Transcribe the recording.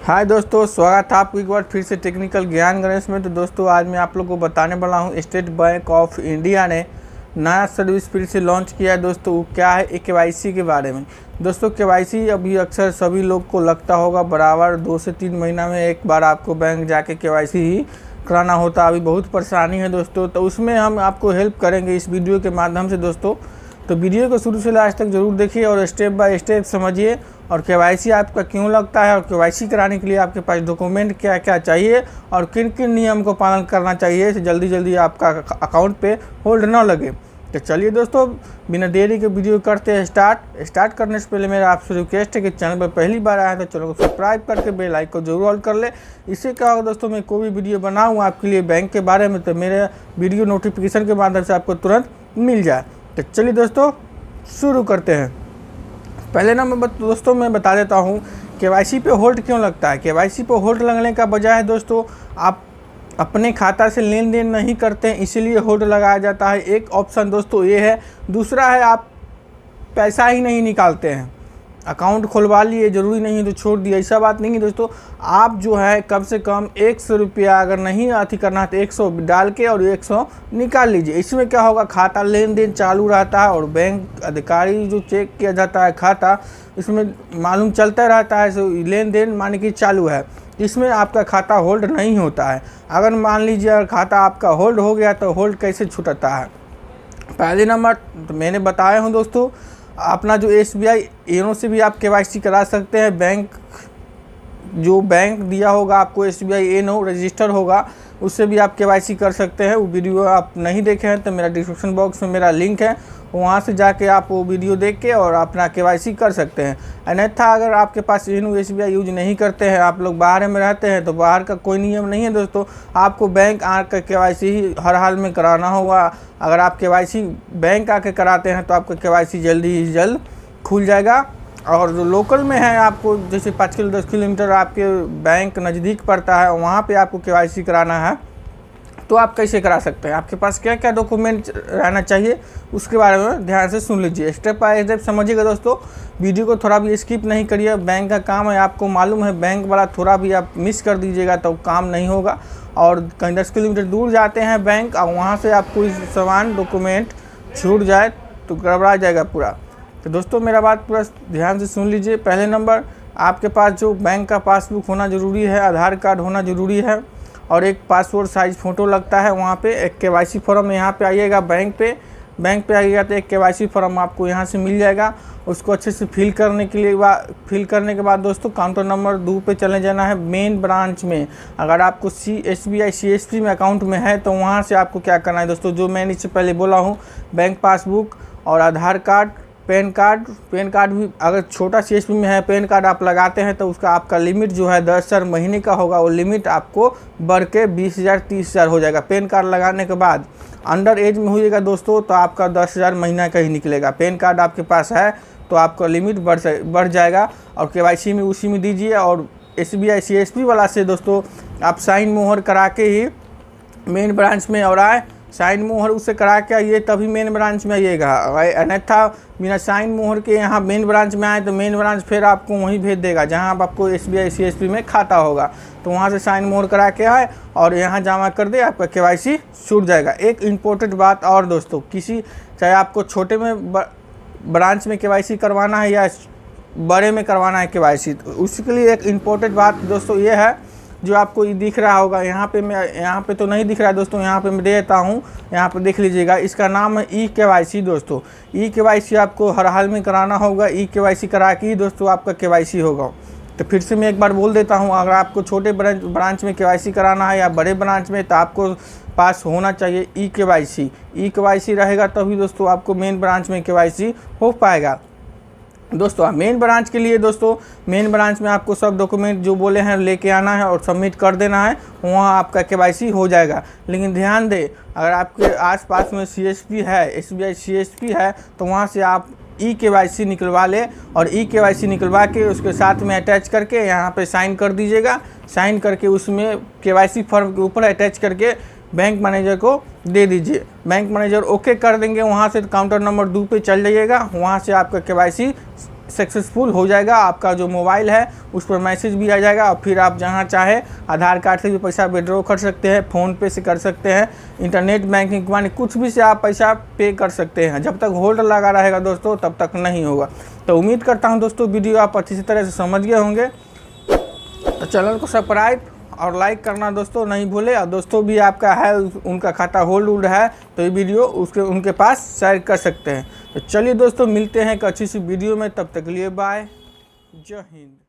हाय दोस्तों, स्वागत है आपको एक बार फिर से टेक्निकल ज्ञान गणेश में। तो दोस्तों आज मैं आप लोग को बताने वाला हूं स्टेट बैंक ऑफ इंडिया ने नया सर्विस फिर से लॉन्च किया है। दोस्तों वो क्या है, KYC के बारे में। दोस्तों KYC अभी अक्सर सभी लोग को लगता होगा बराबर 2 से 3 महीना में एक बार आपको बैंक जाके KYC ही कराना होता है। अभी बहुत परेशानी है दोस्तों, तो उसमें हम आपको हेल्प करेंगे इस वीडियो के माध्यम से। दोस्तों तो वीडियो को शुरू से लास्ट तक जरूर देखिए और स्टेप बाय स्टेप समझिए और KYC आपका क्यों लगता है और KYC कराने के लिए आपके पास डॉक्यूमेंट क्या क्या चाहिए और किन किन नियम को पालन करना चाहिए से जल्दी आपका अकाउंट पे होल्ड ना लगे। तो चलिए दोस्तों बिना देरी के वीडियो करते हैं स्टार्ट करने से पहले मेरा आपसे रिक्वेस्ट है कि चैनल पर पहली बार आया तो चैनल को सब्सक्राइब करके बेल आइकन को जरूर ऑन कर ले। इससे क्या होगा दोस्तों, मैं कोई भी वीडियो बनाऊँ आपके लिए बैंक के बारे में तो मेरे वीडियो नोटिफिकेशन के माध्यम से आपको तुरंत मिल जाए। तो चलिए दोस्तों शुरू करते हैं। पहले नंबर दोस्तों मैं बता देता हूँ KYC पे होल्ड क्यों लगता है। KYC पे होल्ड लगने का वजह है दोस्तों, आप अपने खाता से लेन देन नहीं करते हैं इसीलिए होल्ड लगाया जाता है। एक ऑप्शन दोस्तों ये है। दूसरा है आप पैसा ही नहीं निकालते हैं, अकाउंट खुलवा लिए ज़रूरी नहीं है तो छोड़ दिया, ऐसा बात नहीं है दोस्तों। आप जो है कम से कम 100 रुपया अगर नहीं अति करना है तो 100 डाल के और 100 निकाल लीजिए। इसमें क्या होगा, खाता लेन देन चालू रहता है और बैंक अधिकारी जो चेक किया जाता है खाता, इसमें मालूम चलता रहता है लेन देन मान के चालू है। इसमें आपका खाता होल्ड नहीं होता है। अगर मान लीजिए अगर खाता आपका होल्ड हो गया तो होल्ड कैसे छूटता है। पहले नंबर तो मैंने बताया हूँ दोस्तों, अपना जो SBI योनो से भी आप KYC करा सकते हैं। बैंक दिया होगा आपको SBI योनो रजिस्टर होगा, उससे भी आप KYC कर सकते हैं। वो वीडियो आप नहीं देखे हैं तो मेरा डिस्क्रिप्शन बॉक्स में मेरा लिंक है, वहाँ से जाके आप वो वीडियो देख के और अपना KYC कर सकते हैं। अन्यथा अगर आपके पास योनो SBI यूज नहीं करते हैं, आप लोग बाहर में रहते हैं तो बाहर का कोई नियम नहीं है दोस्तों, आपको बैंक आकर KYC ही हर हाल में कराना होगा। अगर आप KYC बैंक आके कराते हैं तो आपका KYC जल्द खुल जाएगा। और जो लोकल में है आपको जैसे 5 किलो 10 किलोमीटर आपके बैंक नज़दीक पड़ता है, वहाँ पे आपको KYC कराना है तो आप कैसे करा सकते हैं। आपके पास क्या क्या डॉक्यूमेंट रहना चाहिए उसके बारे में ध्यान से सुन लीजिए, स्टेप बाय स्टेप समझिएगा दोस्तों। वीडियो को थोड़ा भी स्किप नहीं करिए, बैंक का काम है, आपको मालूम है बैंक वाला थोड़ा भी आप मिस कर दीजिएगा तो काम नहीं होगा। और कहीं 10 किलोमीटर दूर जाते हैं बैंक और वहाँ से आप कोई सामान डॉक्यूमेंट छूट जाए तो गड़बड़ा जाएगा पूरा। तो दोस्तों मेरा बात पूरा ध्यान से सुन लीजिए। पहले नंबर आपके पास जो बैंक का पासबुक होना ज़रूरी है, आधार कार्ड होना ज़रूरी है और एक पासपोर्ट साइज़ फ़ोटो लगता है। वहाँ पे एक KYC फॉर्म यहाँ पे आइएगा, बैंक पे आइएगा तो एक KYC फॉर्म आपको यहाँ से मिल जाएगा। उसको अच्छे से फिल करने के बाद दोस्तों काउंटर नंबर 2 पे चले जाना है मेन ब्रांच में। अगर आपको SBI CSP में अकाउंट में है तो वहाँ से आपको क्या करना है दोस्तों, जो मैंने इससे पहले बोला हूँ, बैंक पासबुक और आधार कार्ड, पैन कार्ड भी अगर छोटा CSP में है पैन कार्ड आप लगाते हैं तो उसका आपका लिमिट जो है 10,000 महीने का होगा। वो लिमिट आपको बढ़ के 20,000 30,000 हो जाएगा। पैन कार्ड लगाने के बाद अंडर एज में होइएगा दोस्तों तो आपका 10,000 महीना का ही निकलेगा। पैन कार्ड आपके पास है तो आपका लिमिट बढ़ जाएगा और KYC में उसी में दीजिए। और SBI CSP वाला से दोस्तों आप साइन मोहर करा के ही मेन ब्रांच में और आए, साइन मोहर उससे करा के आइए तभी मेन ब्रांच में आइएगा। अन्यथा बिना साइन मोहर के यहाँ मेन ब्रांच में आए तो मेन ब्रांच फिर आपको वहीं भेज देगा जहाँ आपको SBI CSP में खाता होगा। तो वहाँ से साइन मोहर करा के आए और यहाँ जमा कर दे, आपका KYC छूट जाएगा। एक इम्पोर्टेंट बात और दोस्तों, चाहे आपको छोटे में ब्रांच में KYC करवाना है या बड़े में करवाना है KYC, तो उसके लिए एक इम्पोर्टेंट बात दोस्तों ये है, जो आपको ये दिख रहा होगा यहाँ पे तो नहीं दिख रहा है दोस्तों, यहाँ पे मैं देता हूँ, यहाँ पे देख लीजिएगा। इसका नाम है eKYC दोस्तों। eKYC आपको हर हाल में कराना होगा। eKYC करा के ही दोस्तों आपका KYC होगा। तो फिर से मैं एक बार बोल देता हूँ, अगर आपको छोटे ब्रांच में KYC कराना है या बड़े ब्रांच में तो आपको पास होना चाहिए eKYC। eKYC रहेगा तभी दोस्तों आपको मेन ब्रांच में KYC हो पाएगा। दोस्तों मेन ब्रांच के लिए दोस्तों मेन ब्रांच में आपको सब डॉक्यूमेंट जो बोले हैं लेके आना है और सबमिट कर देना है, वहाँ आपका KYC हो जाएगा। लेकिन ध्यान दें, अगर आपके आसपास में CSP है, SBI CSP है तो वहाँ से आप eKYC निकलवा ले और eKYC निकलवा के उसके साथ में अटैच करके यहाँ पे साइन कर दीजिएगा। साइन करके उसमें KYC फॉर्म के ऊपर अटैच करके बैंक मैनेजर को दे दीजिए। बैंक मैनेजर ओके कर देंगे, वहाँ से काउंटर नंबर 2 पे चल जाइएगा, वहाँ से आपका KYC सक्सेसफुल हो जाएगा। आपका जो मोबाइल है उस पर मैसेज भी आ जाएगा और फिर आप जहां चाहे आधार कार्ड से भी पैसा विड्रॉ कर सकते हैं, फ़ोन पे से कर सकते हैं, इंटरनेट बैंकिंग माने कुछ भी से आप पैसा पे कर सकते हैं। जब तक होल्ड लगा रहेगा दोस्तों तब तक नहीं होगा। तो उम्मीद करता हूं दोस्तों वीडियो आप अच्छी तरह से समझ गए होंगे। तो चैनल को सब्सक्राइब और लाइक करना दोस्तों नहीं भूले। और दोस्तों भी आपका है उनका खाता होल्ड है तो ये वीडियो उनके पास शेयर कर सकते हैं। तो चलिए दोस्तों मिलते हैं एक अच्छी सी वीडियो में, तब तक के लिए बाय, जय हिंद।